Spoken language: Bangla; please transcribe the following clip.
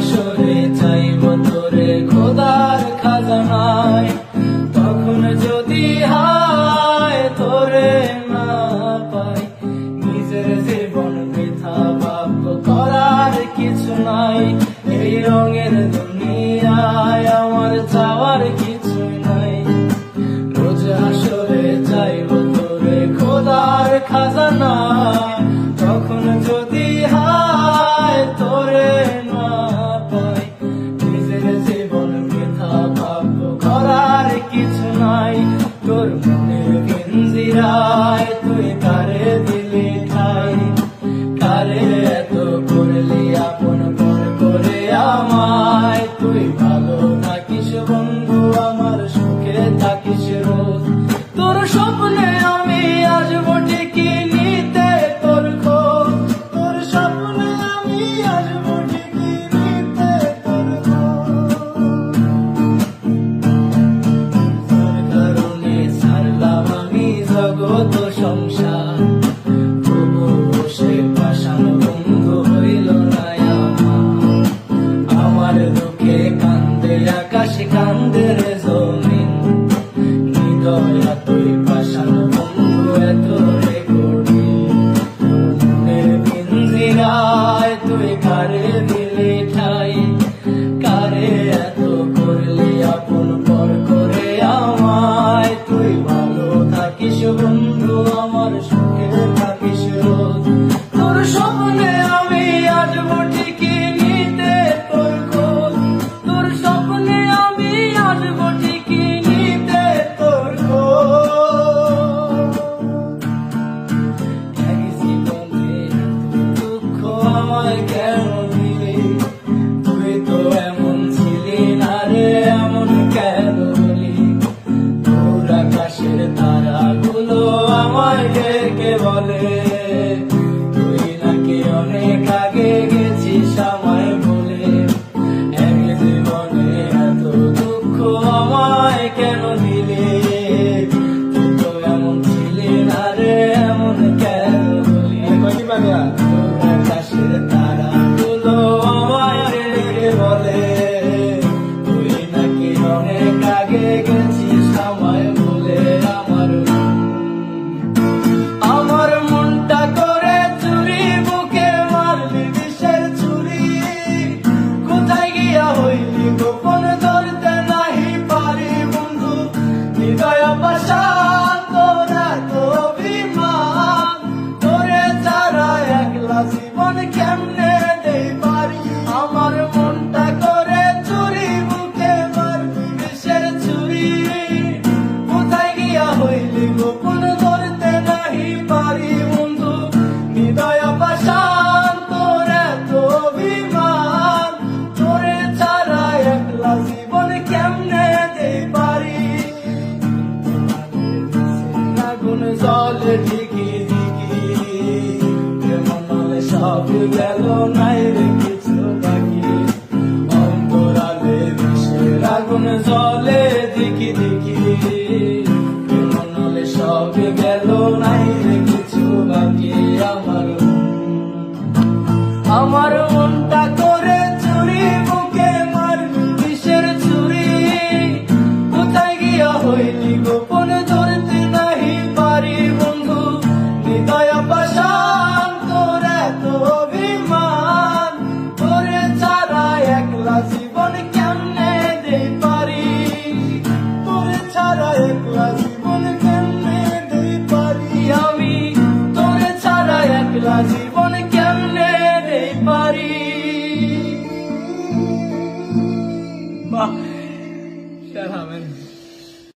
হাসরে চাইব তোরে খোদার খাজানায়, তখন যদি হায় তোরে না পাই, নিজের জীবন বৃথা ভাব করার কিছু নাই। এই রঙের দুনিয়ায় আমার চাওয়ার কিছু নাই। রোজ হাসরে চাইব তোরে খোদার খাজানায়, তখন যদি হায় তোরে না পাই, নিজের জীবন বৃথা ভাব করার কিছু নাই। তোর মনের পিঞ্জিরায় তুই কারে দিলি ঠাই, কারে এত করলি আপন পর করে আমায়। তুই ভালো থাকিস বন্ধু, আমার সুখে থাকিস রোজ। তোর স্বপ্নে আমি আসবো ঠিকই নিতে তোর খোঁজ, তোর স্বপ্নে আমি আসবো ঠিকই নিতে তোর খোঁজ। তোর কারণে ছাড়লাম আমি জগৎ সংসার, তবু বসে পাষাণ বন্ধু হইল না আমার। আমার দুঃখে কান্দে আকাশ কান্দে রে জমিন, হৃদয় তুই পাষাণ বন্ধু এত রে কঠিন। মনের পিঞ্জিরায় তুই কারে দিলি ঠাই, কারে এত করলি আপন পর করে আমায়। তুই ভালো থাকিস বন্ধু, আমার সুখে থাকিস রোজ। তোর স্বপ্নে আমি আসবো ঠিকই নিতে তোর খোঁজ, তোর স্বপ্নে আমি আসবো ঠিকই নিতে তোর খোঁজ। এক জীবনে দুঃখ আমায় কেন দিলি, তুই তো এমন ছিলি না রে, এমন কেন হলি। তোর আকাশের তারাগুলো আমায় ডেকে বলে, তুই নাকি অনেক আগে গেছিস আমায় বলে। এক জীবনে এত দুঃখ আমায় কেন দিলি, তুই তো এমন ছিলি না রে, এমন কেন হলি। তোর আকাশের তারাগুলো আমায় ডেকে বলে, তুই নাকি অনেক আগে গেছিস আমায় বলে। আমার মনটা করে চুরি, বুকে মারলি বিষের ছুরি। কোথায় গিয়া হইলি গোপন ধরতে নাহি পারি বন্ধু, হৃদয় পাষাণ তোর এত অভিমান। তোরে ছাড়া একলা জীবন কেমনে দেই পারি। আমার মনটা করে চুরি, বুকে মারলি বিষের ছুরি। কোথায় গিয়া হইলি গোপন ধরতে নাহি পারি বন্ধু, হৃদয় পাষাণ তোর এত অভিমান। তোরে ছাড়া একলা জীবন কেমনে দেই পারি। আগুন জলে ঠিকই ঠিকই, প্রেম নলে সব গেল নাই রে কিছু বাকি। অন্তরালে বিষের আগুন জলে দেখি দেখি, প্রেম নলে সব গেল নাই রে কিছু বাকি। আমার মনটা করে চুরি, বুকে মারলি বিষের ছুরি। কোথায় গিয়া হইলি গোপন ধরতে নাহি পারি বন্ধু, হৃদয় পাষাণ তোর এত অভিমান। তোরে ছাড়া একলা জীবন কেমনে দেই পারি, তোরে ছাড়া একলা জীবন